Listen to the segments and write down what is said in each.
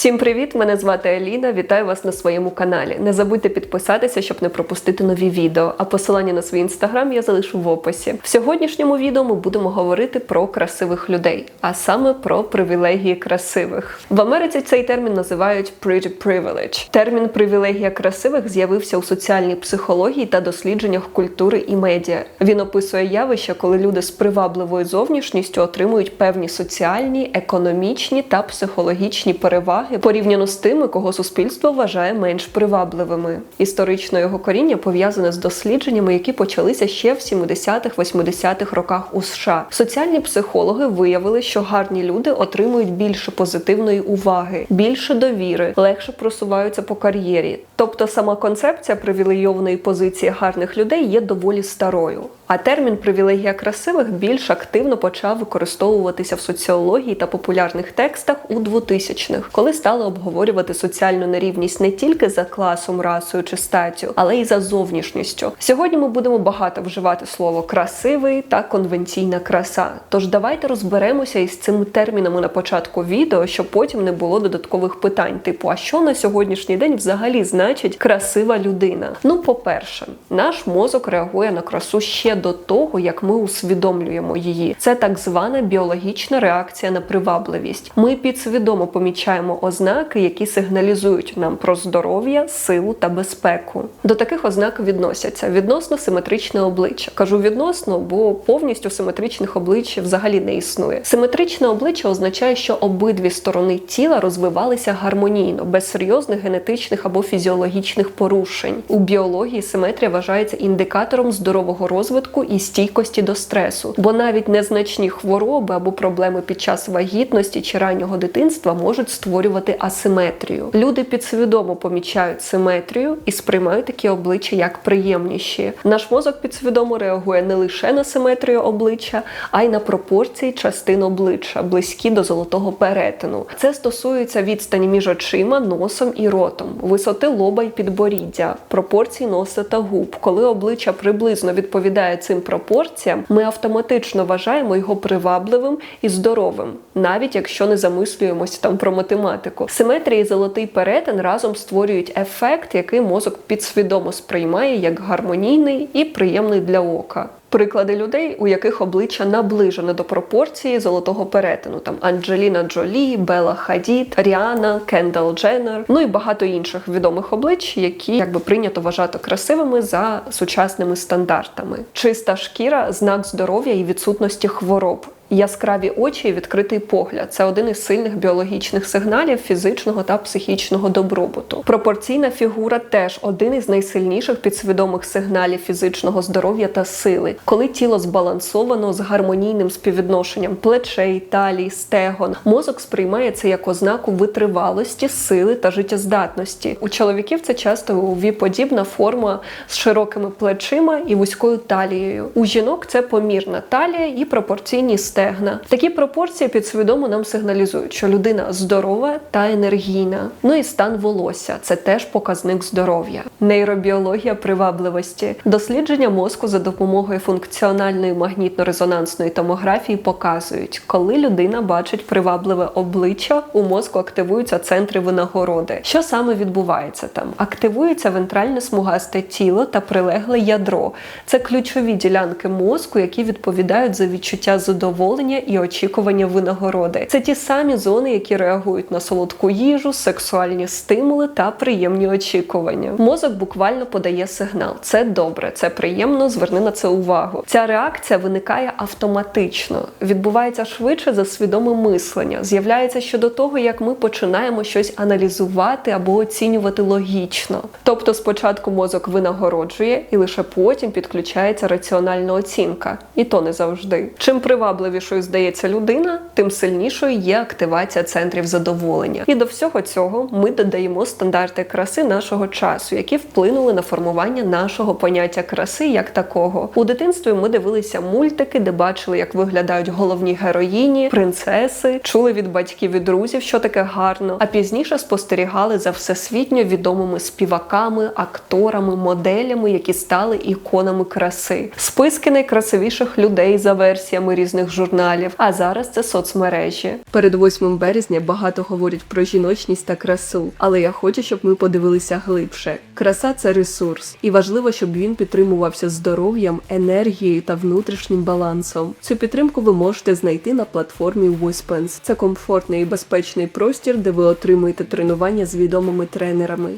Всім привіт! Мене звати Аліна, вітаю вас на своєму каналі. Не забудьте підписатися, щоб не пропустити нові відео, а посилання на свій інстаграм я залишу в описі. В сьогоднішньому відео ми будемо говорити про красивих людей, а саме про привілегії красивих. В Америці цей термін називають pretty privilege. Термін «привілегія красивих» з'явився у соціальній психології та дослідженнях культури і медіа. Він описує явище, коли люди з привабливою зовнішністю отримують певні соціальні, економічні та психологічні переваги порівняно з тими, кого суспільство вважає менш привабливими. Історично його коріння пов'язане з дослідженнями, які почалися ще в 70-х-80-х роках у США. Соціальні психологи виявили, що гарні люди отримують більше позитивної уваги, більше довіри, легше просуваються по кар'єрі. Тобто сама концепція привілейованої позиції гарних людей є доволі старою. А термін «привілегія красивих» більш активно почав використовуватися в соціології та популярних текстах у 2000-х, коли стали обговорювати соціальну нерівність не тільки за класом, расою чи статтю, але й за зовнішністю. Сьогодні ми будемо багато вживати слово «красивий» та «конвенційна краса». Тож давайте розберемося із цими термінами на початку відео, щоб потім не було додаткових питань, типу «а що на сьогоднішній день взагалі значить красива людина?» Ну, по-перше, наш мозок реагує на красу ще до того, як ми усвідомлюємо її. Це так звана біологічна реакція на привабливість. Ми підсвідомо помічаємо ознаки, які сигналізують нам про здоров'я, силу та безпеку. До таких ознак відносяться відносно симетричне обличчя. Кажу відносно, бо повністю симетричних облич взагалі не існує. Симетричне обличчя означає, що обидві сторони тіла розвивалися гармонійно, без серйозних генетичних або фізіологічних порушень. У біології симетрія вважається індикатором здорового розвитку і стійкості до стресу, бо навіть незначні хвороби або проблеми під час вагітності чи раннього дитинства можуть створювати асиметрію. Люди підсвідомо помічають симетрію і сприймають такі обличчя як приємніші. Наш мозок підсвідомо реагує не лише на симетрію обличчя, а й на пропорції частин обличчя, близькі до золотого перетину. Це стосується відстані між очима, носом і ротом, висоти лоба й підборіддя, пропорцій носа та губ. Коли обличчя приблизно відповідає цим пропорціям, ми автоматично вважаємо його привабливим і здоровим, навіть якщо не замислюємося там про математику. Симетрія і золотий перетин разом створюють ефект, який мозок підсвідомо сприймає як гармонійний і приємний для ока. Приклади людей, у яких обличчя наближене до пропорції золотого перетину. Там Анджеліна Джолі, Белла Хадід, Ріанна, Кендалл Дженнер, ну і багато інших відомих облич, які прийнято вважати красивими за сучасними стандартами. Чиста шкіра – знак здоров'я і відсутності хвороб. Яскраві очі і відкритий погляд – це один із сильних біологічних сигналів фізичного та психічного добробуту. Пропорційна фігура – теж один із найсильніших підсвідомих сигналів фізичного здоров'я та сили. Коли тіло збалансовано з гармонійним співвідношенням плечей, талії, стегон, мозок сприймає це як ознаку витривалості, сили та життєздатності. У чоловіків це часто V-подібна форма з широкими плечима і вузькою талією. У жінок це помірна талія і пропорційні стегна. Такі пропорції підсвідомо нам сигналізують, що людина здорова та енергійна. Ну і стан волосся – це теж показник здоров'я. Нейробіологія привабливості. Дослідження мозку за допомогою функціональної магнітно-резонансної томографії показують, коли людина бачить привабливе обличчя, у мозку активуються центри винагороди. Що саме відбувається там? Активується вентральне смугасте тіло та прилегле ядро. Це ключові ділянки мозку, які відповідають за відчуття задоволення і очікування винагороди. Це ті самі зони, які реагують на солодку їжу, сексуальні стимули та приємні очікування. Мозок буквально подає сигнал. Це добре, це приємно, зверни на це увагу. Ця реакція виникає автоматично, відбувається швидше за свідоме мислення, з'являється ще до того, як ми починаємо щось аналізувати або оцінювати логічно. Тобто спочатку мозок винагороджує і лише потім підключається раціональна оцінка. І то не завжди. Чим привабливішою здається людина, тим сильнішою є активація центрів задоволення. І до всього цього ми додаємо стандарти краси нашого часу, які вплинули на формування нашого поняття краси як такого. У дитинстві ми дивилися мультики, де бачили, як виглядають головні героїні, принцеси, чули від батьків і друзів, що таке гарно, а пізніше спостерігали за всесвітньо відомими співаками, акторами, моделями, які стали іконами краси. Списки найкрасивіших людей за версіями різних журналів журналів, а зараз це соцмережі. Перед 8 березня багато говорять про жіночність та красу, але я хочу, щоб ми подивилися глибше. Краса – це ресурс, і важливо, щоб він підтримувався здоров'ям, енергією та внутрішнім балансом. Цю підтримку ви можете знайти на платформі Whisper. Це комфортний і безпечний простір, де ви отримуєте тренування з відомими тренерами,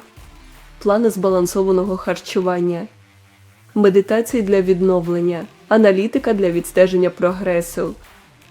плани збалансованого харчування, медитації для відновлення, аналітика для відстеження прогресу.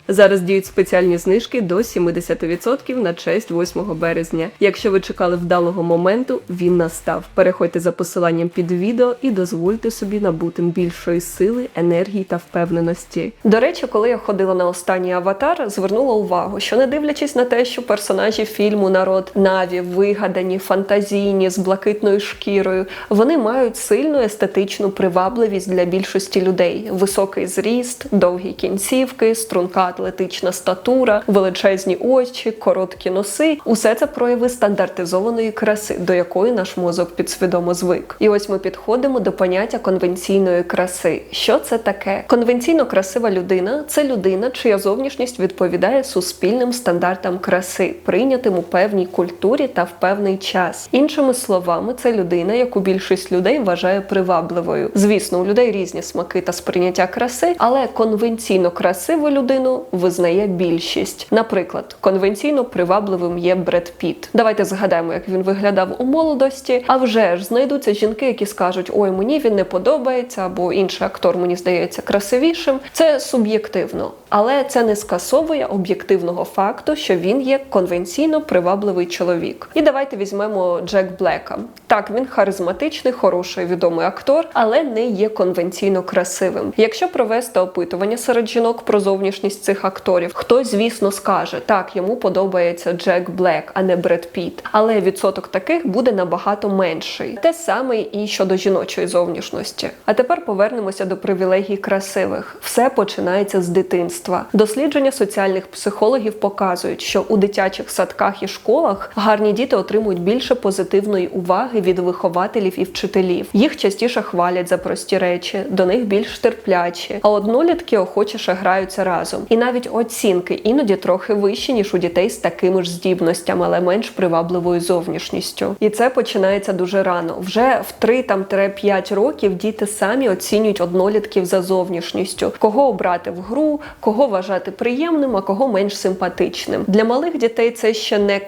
Зараз діють спеціальні знижки до 70% на честь 8 березня. Якщо ви чекали вдалого моменту, він настав. Переходьте за посиланням під відео і дозвольте собі набути більшої сили, енергії та впевненості. До речі, коли я ходила на останній «Аватар», звернула увагу, що не дивлячись на те, що персонажі фільму «Народ Наві» вигадані, фантазійні, з блакитною шкірою, вони мають сильну естетичну привабливість для більшості людей. Високий зріст, довгі кінцівки, струнка атлетична статура, величезні очі, короткі носи – усе це прояви стандартизованої краси, до якої наш мозок підсвідомо звик. І ось ми підходимо до поняття конвенційної краси. Що це таке? Конвенційно красива людина – це людина, чия зовнішність відповідає суспільним стандартам краси, прийнятим у певній культурі та в певний час. Іншими словами, це людина, яку більшість людей вважає привабливою. Звісно, у людей різні смаки та сприйняття краси, але конвенційно красиву людину визнає більшість. Наприклад, конвенційно привабливим є Бред Піт. Давайте згадаємо, як він виглядав у молодості. А вже ж знайдуться жінки, які скажуть: ой, мені він не подобається, або інший актор мені здається красивішим. Це суб'єктивно. Але це не скасовує об'єктивного факту, що він є конвенційно привабливий чоловік. І давайте візьмемо Джек Блека. Так, він харизматичний, хороший, відомий актор, але не є конвенційно красивим. Якщо провести опитування серед жінок про зовнішність цих акторів, хтось, звісно, скаже: так, йому подобається Джек Блек, а не Бред Піт. Але відсоток таких буде набагато менший. Те саме і щодо жіночої зовнішності. А тепер повернемося до привілегій красивих. Все починається з дитинства. Дослідження соціальних психологів показують, що у дитячих садках і школах гарні діти отримують більше позитивної уваги від вихователів і вчителів. Їх частіше хвалять за прості речі, до них більш терплячі, а однолітки охочіше граються разом. І навіть оцінки іноді трохи вищі, ніж у дітей з такими ж здібностями, але менш привабливою зовнішністю. І це починається дуже рано. Вже в 3-5 років діти самі оцінюють однолітків за зовнішністю. Кого обрати в гру, кого вважати приємним, а кого менш симпатичним. Для малих дітей це ще не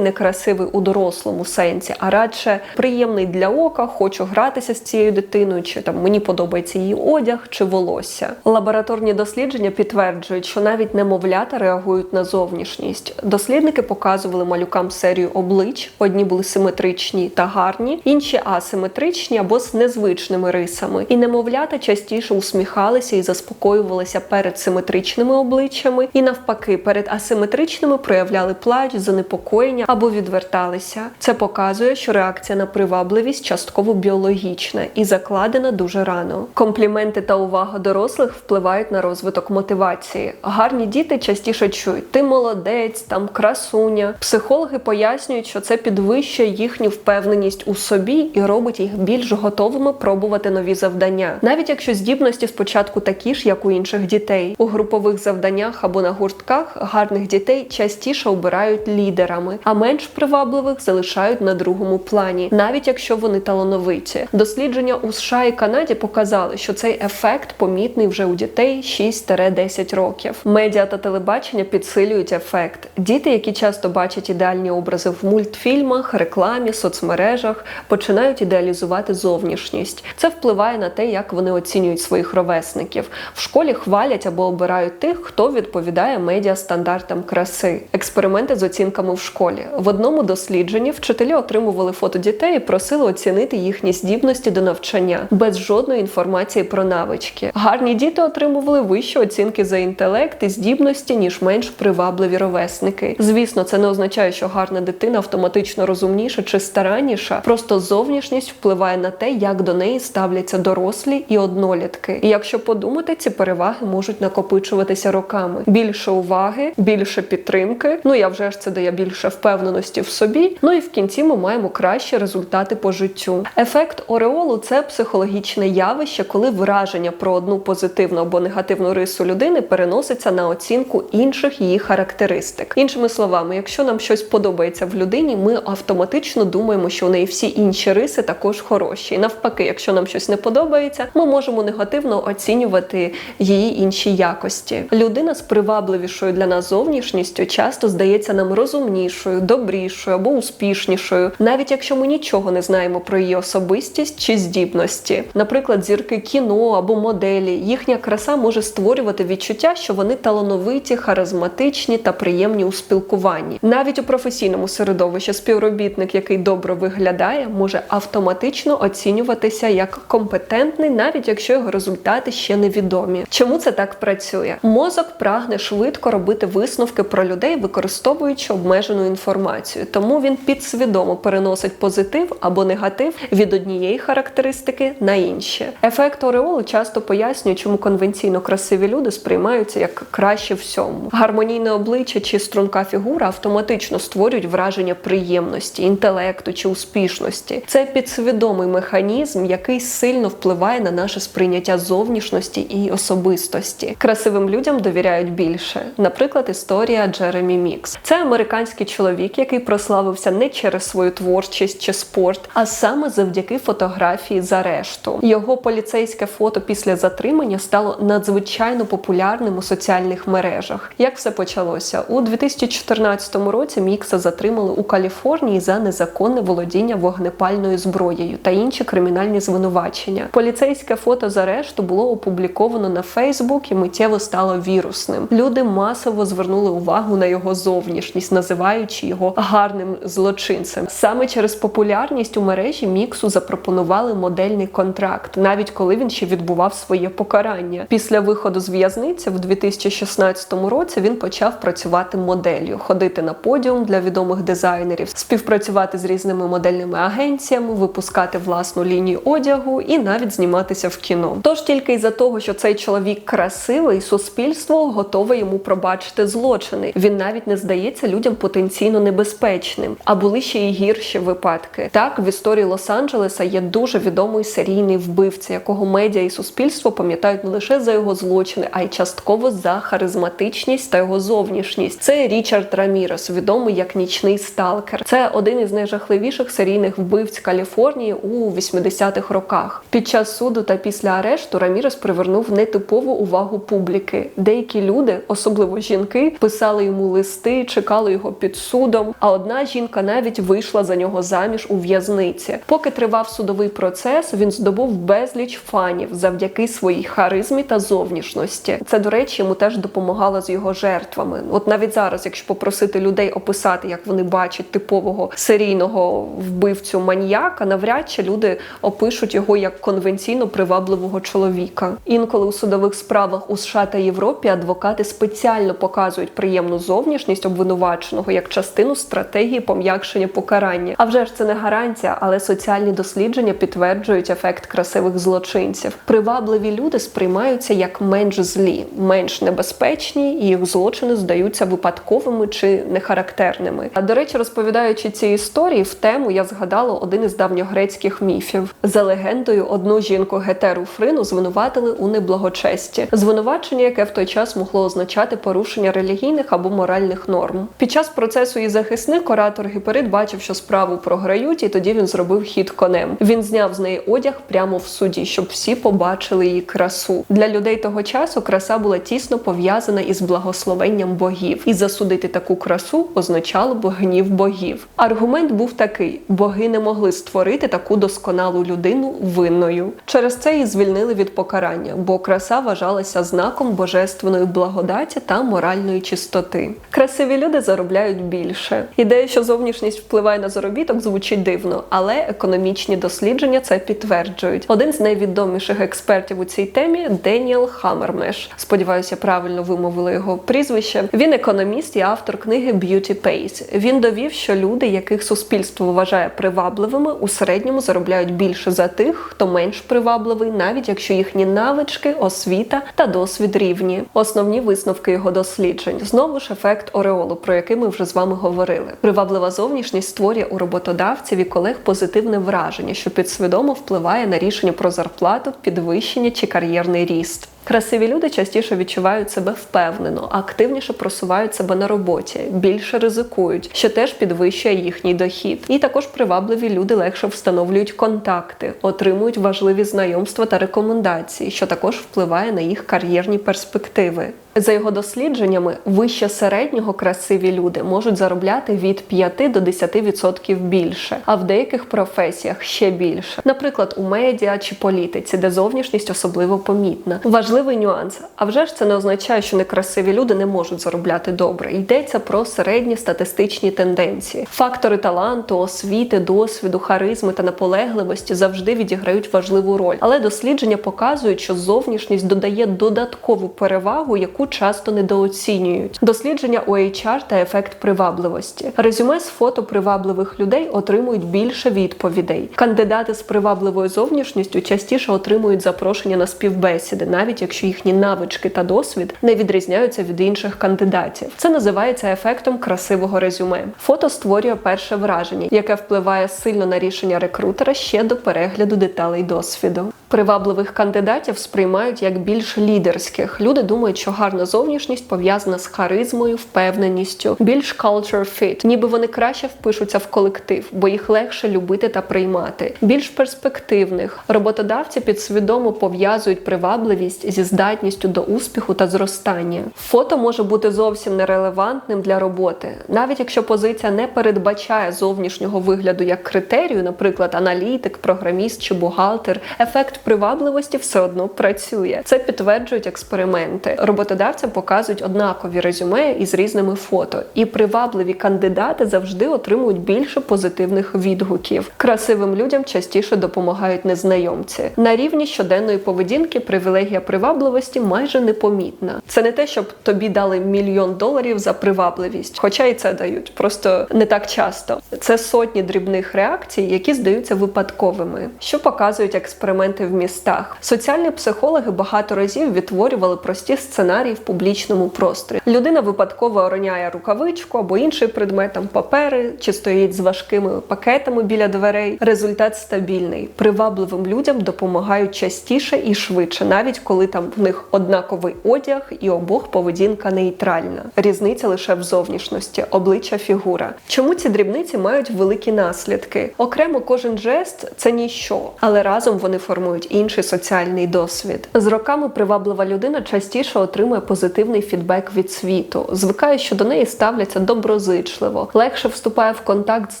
некрасивий у дорослому сенсі, а радше приємний для ока, хочу гратися з цією дитиною, чи там мені подобається її одяг чи волосся. Лабораторні дослідження підтверджують, що навіть немовлята реагують на зовнішність. Дослідники показували малюкам серію облич. Одні були симетричні та гарні, інші асиметричні або з незвичними рисами. І немовлята частіше усміхалися і заспокоювалися перед симетричними обличчями, і навпаки, перед асиметричними проявляли плач, занепокоєння або відверталися. Це показує, що реакція на привабливість частково біологічна і закладена дуже рано. Компліменти та увага дорослих впливають на розвиток мотивації. Гарні діти частіше чують: ти молодець, там красуня. Психологи пояснюють, що це підвищує їхню впевненість у собі і робить їх більш готовими пробувати нові завдання. Навіть якщо здібності спочатку такі ж, як у інших дітей. У групових завданнях або на гуртках гарних дітей частіше обирають лідерами, а менш привабливих залишають на другому плані, навіть якщо вони талановиті. Дослідження у США і Канаді показали, що цей ефект помітний вже у дітей 6-10 років. Медіа та телебачення підсилюють ефект. Діти, які часто бачать ідеальні образи в мультфільмах, рекламі, соцмережах, починають ідеалізувати зовнішність. Це впливає на те, як вони оцінюють своїх ровесників. В школі хвалять або обирають тих, хто відповідає медіа-стандартам краси. Експерименти з оцінками в школі. В одному дослідженні вчителі отримували фото дітей і просили оцінити їхні здібності до навчання, без жодної інформації про навички. Гарні діти отримували вищі оцінки за інтелект і здібності, ніж менш привабливі ровесники. Звісно, це не означає, що гарна дитина автоматично розумніша чи старанніша, просто зовнішність впливає на те, як до неї ставляться дорослі і однолітки. І якщо подумати, ці переваги можуть накопичуватися роками. Більше уваги, більше підтримки, я вже ж це дає більше впевненості в собі, і в кінці ми маємо кращі результати по життю. Ефект ореолу – це психологічне явище, коли враження про одну позитивну або негативну рису людини переносить переноситься на оцінку інших її характеристик. Іншими словами, якщо нам щось подобається в людині, ми автоматично думаємо, що у неї всі інші риси також хороші. І навпаки, якщо нам щось не подобається, ми можемо негативно оцінювати її інші якості. Людина з привабливішою для нас зовнішністю часто здається нам розумнішою, добрішою або успішнішою, навіть якщо ми нічого не знаємо про її особистість чи здібності. Наприклад, зірки кіно або моделі, їхня краса може створювати відчуття, що вони талановиті, харизматичні та приємні у спілкуванні. Навіть у професійному середовищі співробітник, який добре виглядає, може автоматично оцінюватися як компетентний, навіть якщо його результати ще невідомі. Чому це так працює? Мозок прагне швидко робити висновки про людей, використовуючи обмежену інформацію. Тому він підсвідомо переносить позитив або негатив від однієї характеристики на інші. Ефект ореолу часто пояснює, чому конвенційно красиві люди сприймаються як краще всьому. Гармонійне обличчя чи струнка фігура автоматично створюють враження приємності, інтелекту чи успішності. Це підсвідомий механізм, який сильно впливає на наше сприйняття зовнішності і особистості. Красивим людям довіряють більше. Наприклад, історія Джеремі Мікс. Це американський чоловік, який прославився не через свою творчість чи спорт, а саме завдяки фотографії з арешту. Його поліцейське фото після затримання стало надзвичайно популярним у соціальних мережах. Як все почалося? У 2014 році Мікса затримали у Каліфорнії за незаконне володіння вогнепальною зброєю та інші кримінальні звинувачення. Поліцейське фото з арешту було опубліковано на Фейсбук і миттєво стало вірусним. Люди масово звернули увагу на його зовнішність, називаючи його гарним злочинцем. Саме через популярність у мережі Міксу запропонували модельний контракт, навіть коли він ще відбував своє покарання. Після виходу з в'язниці в 2016 році він почав працювати моделлю, ходити на подіум для відомих дизайнерів, співпрацювати з різними модельними агенціями, випускати власну лінію одягу і навіть зніматися в кіно. Тож тільки із-за того, що цей чоловік красивий, суспільство готове йому пробачити злочини. Він навіть не здається людям потенційно небезпечним. А були ще й гірші випадки. Так, в історії Лос-Анджелеса є дуже відомий серійний вбивця, якого медіа і суспільство пам'ятають не лише за його злочини, а й частково за харизматичність та його зовнішність. Це Річард Рамірес, відомий як нічний сталкер. Це один із найжахливіших серійних вбивць Каліфорнії у 80-х роках. Під час суду та після арешту Рамірес привернув нетипову увагу публіки. Деякі люди, особливо жінки, писали йому листи, чекали його під судом, а одна жінка навіть вийшла за нього заміж у в'язниці. Поки тривав судовий процес, він здобув безліч фанів завдяки своїй харизмі та зовнішності. Це, до речі, йому теж допомагало з його жертвами. От навіть зараз, якщо попросити людей описати, як вони бачать типового серійного вбивцю-маніяка, навряд чи люди опишуть його як конвенційно привабливого чоловіка. Інколи у судових справах у США та Європі адвокати спеціально показують приємну зовнішність обвинуваченого як частину стратегії пом'якшення покарання. А вже ж це не гарантія, але соціальні дослідження підтверджують ефект красивих злочинців. Привабливі люди сприймаються як менш злі, менш небезпечні, і їх злочини здаються випадковими чи нехарактерними. А, до речі, розповідаючи ці історії, в тему я згадала один із давньогрецьких міфів. За легендою, одну жінку Гетеру Фрину звинуватили у неблагочесті. Звинувачення, яке в той час могло означати порушення релігійних або моральних норм. Під час процесу її захисник, оратор Гіперид, бачив, що справу програють, і тоді він зробив хід конем. Він зняв з неї одяг прямо в суді, щоб всі побачили її красу. Для людей того часу краса була тісно пов'язана із благословенням богів. І засудити таку красу означало б гнів богів. Аргумент був такий: боги не могли створити таку досконалу людину винною. Через це її звільнили від покарання, бо краса вважалася знаком божественної благодаті та моральної чистоти. Красиві люди заробляють більше. Ідея, що зовнішність впливає на заробіток, звучить дивно, але економічні дослідження це підтверджують. Один з найвідоміших експертів у цій темі – Деніел Хаммермеш. Сподіваюся, правильно вимовила його прізвище. Він економіст і автор книги «Beauty Pays». Він довів, що люди, яких суспільство вважає привабливими, у середньому заробляють більше за тих, хто менш привабливий, навіть якщо їхні навички, освіта та досвід рівні. Основні висновки його досліджень. Знову ж ефект ореолу, про який ми вже з вами говорили. Приваблива зовнішність створює у роботодавців і колег позитивне враження, що підсвідомо впливає на рішення про зарплату, підвищення чи кар'єрний ріст. Красиві люди частіше відчувають себе впевнено, активніше просувають себе на роботі, більше ризикують, що теж підвищує їхній дохід. І також привабливі люди легше встановлюють контакти, отримують важливі знайомства та рекомендації, що також впливає на їх кар'єрні перспективи. За його дослідженнями, вище середнього красиві люди можуть заробляти від 5 до 10% більше, а в деяких професіях ще більше. Наприклад, у медіа чи політиці, де зовнішність особливо помітна. Важливий нюанс. А вже ж це не означає, що некрасиві люди не можуть заробляти добре. Йдеться про середні статистичні тенденції. Фактори таланту, освіти, досвіду, харизми та наполегливості завжди відіграють важливу роль. Але дослідження показують, що зовнішність додає додаткову перевагу, яку часто недооцінюють. Дослідження у HR та ефект привабливості. Резюме з фото привабливих людей отримують більше відповідей. Кандидати з привабливою зовнішністю частіше отримують запрошення на співбесіди, навіть якщо їхні навички та досвід не відрізняються від інших кандидатів. Це називається ефектом красивого резюме. Фото створює перше враження, яке впливає сильно на рішення рекрутера ще до перегляду деталей досвіду. Привабливих кандидатів сприймають як більш лідерських. Люди думають, що гарна зовнішність пов'язана з харизмою, впевненістю, більш culture fit, ніби вони краще впишуться в колектив, бо їх легше любити та приймати. Більш перспективних. Роботодавці підсвідомо пов'язують привабливість зі здатністю до успіху та зростання. Фото може бути зовсім нерелевантним для роботи. Навіть якщо позиція не передбачає зовнішнього вигляду як критерію, наприклад, аналітик, програміст чи бухгалтер, ефект привабливості все одно працює. Це підтверджують експерименти. Роботодавцям показують однакові резюме із різними фото. І привабливі кандидати завжди отримують більше позитивних відгуків. Красивим людям частіше допомагають незнайомці. На рівні щоденної поведінки привілегія привабливості майже непомітна. Це не те, щоб тобі дали $1 мільйон за привабливість. Хоча і це дають. Просто не так часто. Це сотні дрібних реакцій, які здаються випадковими. Що показують експерименти в містах? Соціальні психологи багато разів відтворювали прості сценарії в публічному просторі. Людина випадково роняє рукавичку або інший предмет, там папери, чи стоїть з важкими пакетами біля дверей. Результат стабільний. Привабливим людям допомагають частіше і швидше, навіть коли там в них однаковий одяг і обох поведінка нейтральна. Різниця лише в зовнішності, обличчя, фігура. Чому ці дрібниці мають великі наслідки? Окремо кожен жест – це ніщо, але разом вони формують інший соціальний досвід. З роками приваблива людина частіше отримує позитивний фідбек від світу, звикає, що до неї ставляться доброзичливо, легше вступає в контакт з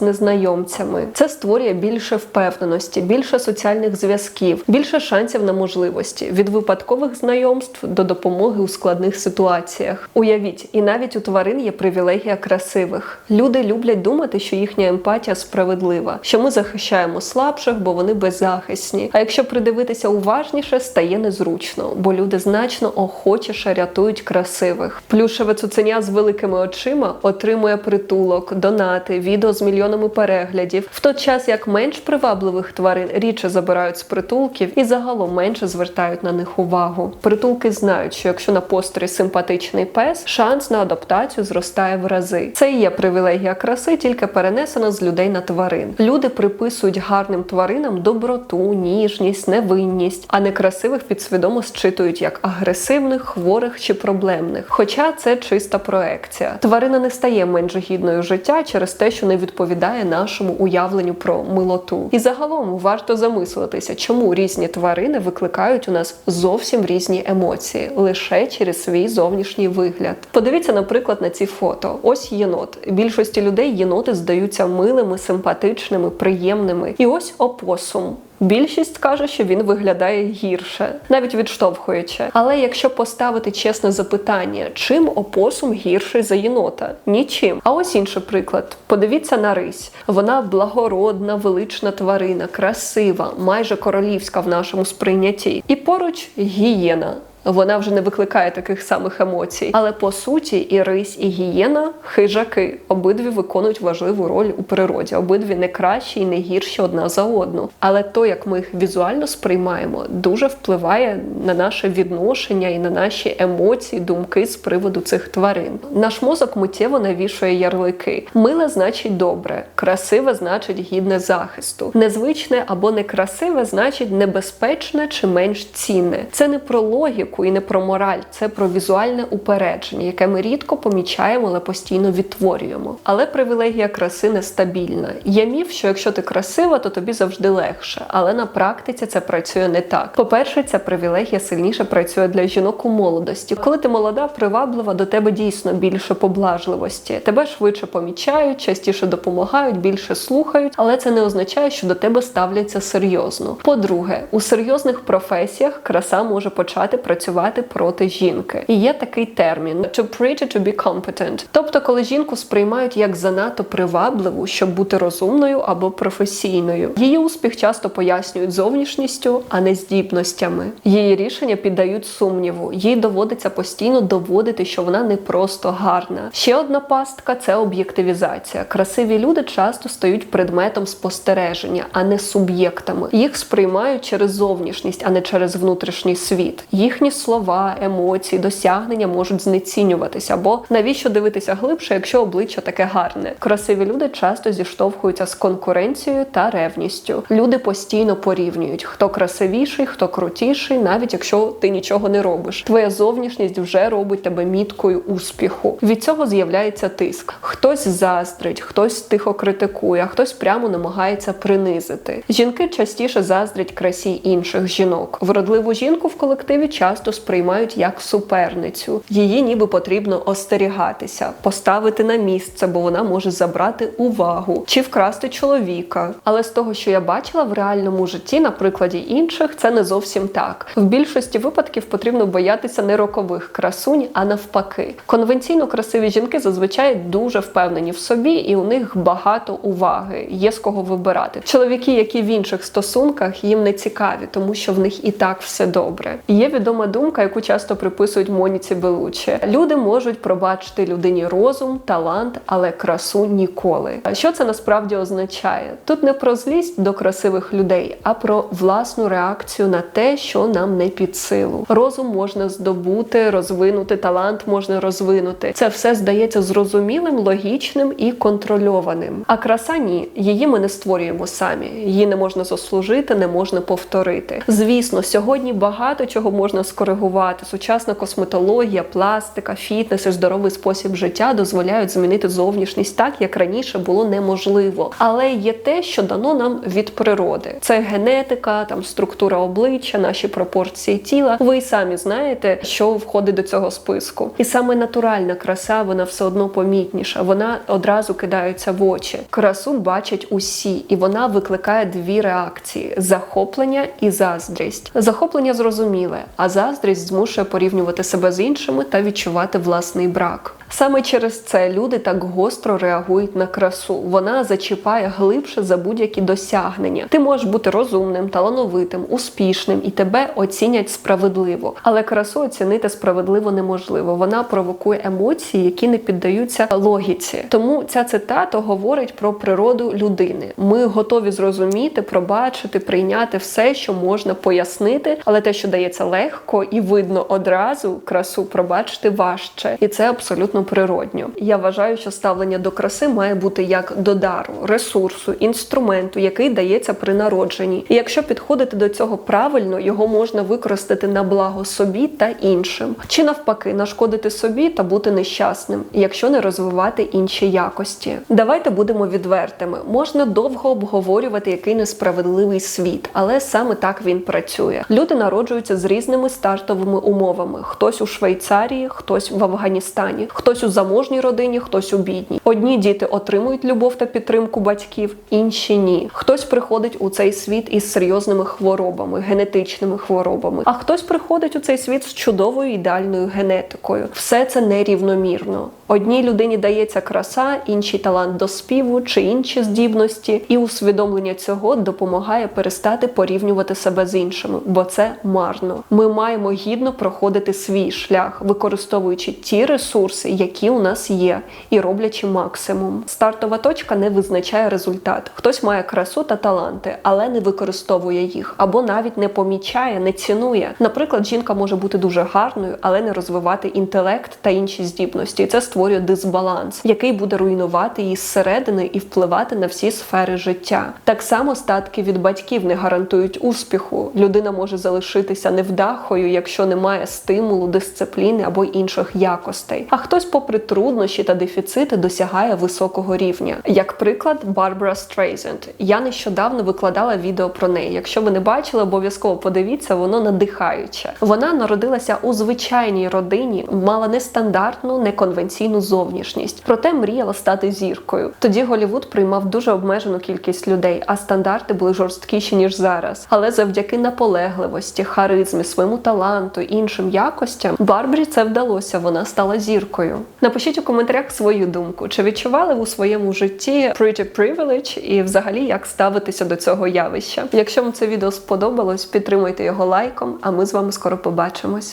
незнайомцями. Це створює більше впевненості, більше соціальних зв'язків, більше шансів на можливості, від випадкових знайомств до допомоги у складних ситуаціях. Уявіть, і навіть у тварин є привілегія красивих. Люди люблять думати, що їхня емпатія справедлива, що ми захищаємо слабших, бо вони беззахисні. А якщо придивитися уважніше, стає незручно, бо люди значно охочіше рятують красивих. Плюшеве цуценя з великими очима отримує притулок, донати, відео з мільйонами переглядів, в той час як менш привабливих тварин рідше забирають з притулків і загалом менше звертають на них увагу. Притулки знають, що якщо на постері симпатичний пес, шанс на адаптацію зростає в рази. Це і є привілегія краси, тільки перенесена з людей на тварин. Люди приписують гарним тваринам доброту, ніжність, невинність, а некрасивих підсвідомо зчитують як агресивних, хворих чи проблемних. Хоча це чиста проекція. Тварина не стає менш гідною життя через те, що не відповідає нашому уявленню про милоту. І загалом варто замислитися, чому різні тварини викликають у нас зовсім різні емоції, лише через свій зовнішній вигляд. Подивіться, наприклад, на ці фото. Ось єнот. Більшості людей єноти здаються милими, симпатичними, приємними. І ось опосум. Більшість каже, що він виглядає гірше, навіть відштовхуючи. Але якщо поставити чесне запитання, чим опосум гірший за єнота? Нічим. А ось інший приклад. Подивіться на рись. Вона благородна, велична тварина, красива, майже королівська в нашому сприйнятті. І поруч гієна. Вона вже не викликає таких самих емоцій. Але по суті і рись, і гієна – хижаки. Обидві виконують важливу роль у природі. Обидві не кращі і не гірші одна за одну. Але то, як ми їх візуально сприймаємо, дуже впливає на наше відношення і на наші емоції, думки з приводу цих тварин. Наш мозок миттєво навішує ярлики. Миле значить добре, красиве значить гідне захисту. Незвичне або некрасиве значить небезпечне чи менш цінне. Це не про логіку, естетику і не про мораль, це про візуальне упередження, яке ми рідко помічаємо, але постійно відтворюємо. Але привілегія краси нестабільна. Є міф, що якщо ти красива, то тобі завжди легше, але на практиці це працює не так. По-перше, ця привілегія сильніше працює для жінок у молодості. Коли ти молода, приваблива, до тебе дійсно більше поблажливості. Тебе швидше помічають, частіше допомагають, більше слухають, але це не означає, що до тебе ставляться серйозно. По-друге, у серйозних професіях краса може почати працювати проти жінки. І є такий термін to pretty to be competent. Тобто, коли жінку сприймають як занадто привабливу, щоб бути розумною або професійною. Її успіх часто пояснюють зовнішністю, а не здібностями. Її рішення піддають сумніву. Їй доводиться постійно доводити, що вона не просто гарна. Ще одна пастка – це об'єктивізація. Красиві люди часто стають предметом спостереження, а не суб'єктами. Їх сприймають через зовнішність, а не через внутрішній світ. Їхні слова, емоції, досягнення можуть знецінюватися, бо навіщо дивитися глибше, якщо обличчя таке гарне? Красиві люди часто зіштовхуються з конкуренцією та ревністю. Люди постійно порівнюють, хто красивіший, хто крутіший, навіть якщо ти нічого не робиш. Твоя зовнішність вже робить тебе міткою успіху. Від цього з'являється тиск. Хтось заздрить, хтось тихо критикує, а хтось прямо намагається принизити. Жінки частіше заздрять красі інших жінок. Вродливу жінку в колективі часто сприймають як суперницю. Її ніби потрібно остерігатися, поставити на місце, бо вона може забрати увагу чи вкрасти чоловіка. Але з того, що я бачила в реальному житті, на прикладі інших, це не зовсім так. В більшості випадків потрібно боятися не рокових красунь, а навпаки. Конвенційно красиві жінки зазвичай дуже впевнені в собі і у них багато уваги, є з кого вибирати. Чоловіки, які в інших стосунках, їм не цікаві, тому що в них і так все добре. Є відома думка, яку часто приписують Моніці Белуччі. Люди можуть пробачити людині розум, талант, але красу ніколи. А що це насправді означає? Тут не про злість до красивих людей, а про власну реакцію на те, що нам не під силу. Розум можна здобути, розвинути, талант можна розвинути. Це все здається зрозумілим, логічним і контрольованим. А краса ні. Її ми не створюємо самі. Її не можна заслужити, не можна повторити. Звісно, сьогодні багато чого можна скоригувати. Сучасна косметологія, пластика, фітнес і здоровий спосіб життя дозволяють змінити зовнішність так, як раніше було неможливо. Але є те, що дано нам від природи. Це генетика, структура обличчя, наші пропорції тіла. Ви й самі знаєте, що входить до цього списку. І саме натуральна краса, вона все одно помітніша. Вона одразу кидається в очі. Красу бачать усі, і вона викликає дві реакції – захоплення і заздрість. Захоплення зрозуміле, а заздрість змушує порівнювати себе з іншими та відчувати власний брак. Саме через це люди так гостро реагують на красу. Вона зачіпає глибше за будь-які досягнення. Ти можеш бути розумним, талановитим, успішним, і тебе оцінять справедливо. Але красу оцінити справедливо неможливо. Вона провокує емоції, які не піддаються логіці. Тому ця цитата говорить про природу людини. Ми готові зрозуміти, пробачити, прийняти все, що можна пояснити, але те, що дається легко і видно одразу, красу пробачити важче. І це абсолютно природньо. Я вважаю, що ставлення до краси має бути як до дару, ресурсу, інструменту, який дається при народженні. І якщо підходити до цього правильно, його можна використати на благо собі та іншим. Чи навпаки, нашкодити собі та бути нещасним, якщо не розвивати інші якості. Давайте будемо відвертими. Можна довго обговорювати, який несправедливий світ, але саме так він працює. Люди народжуються з різними стартовими умовами. Хтось у Швейцарії, хтось в Афганістані, хтось у заможній родині, хтось у бідній. Одні діти отримують любов та підтримку батьків, інші ні. Хтось приходить у цей світ із серйозними хворобами, генетичними хворобами, а хтось приходить у цей світ з чудовою ідеальною генетикою. Все це нерівномірно. Одній людині дається краса, інший талант до співу чи інші здібності, і усвідомлення цього допомагає перестати порівнювати себе з іншими, бо це марно. Ми маємо гідно проходити свій шлях, використовуючи ті ресурси, які у нас є, і роблячи максимум. Стартова точка не визначає результат. Хтось має красу та таланти, але не використовує їх, або навіть не помічає, не цінує. Наприклад, жінка може бути дуже гарною, але не розвивати інтелект та інші здібності. І це створює дисбаланс, який буде руйнувати її зсередини і впливати на всі сфери життя. Так само статки від батьків не гарантують успіху. Людина може залишитися невдахою, якщо немає стимулу, дисципліни або інших якостей. А хтось, попри труднощі та дефіцити, досягає високого рівня. Як приклад, Барбара Стрейзенд. Я нещодавно викладала відео про неї. Якщо ви не бачили, обов'язково подивіться, воно надихаюче. Вона народилася у звичайній родині, мала нестандартну, неконвенційну зовнішність. Проте мріяла стати зіркою. Тоді Голлівуд приймав дуже обмежену кількість людей, а стандарти були жорсткіші, ніж зараз. Але завдяки наполегливості, харизмі, своєму таланту, іншим якостям, Барбарі це вдалося, вона стала зіркою. Напишіть у коментарях свою думку, чи відчували ви у своєму житті pretty privilege і взагалі як ставитися до цього явища. Якщо вам це відео сподобалось, підтримуйте його лайком, а ми з вами скоро побачимось.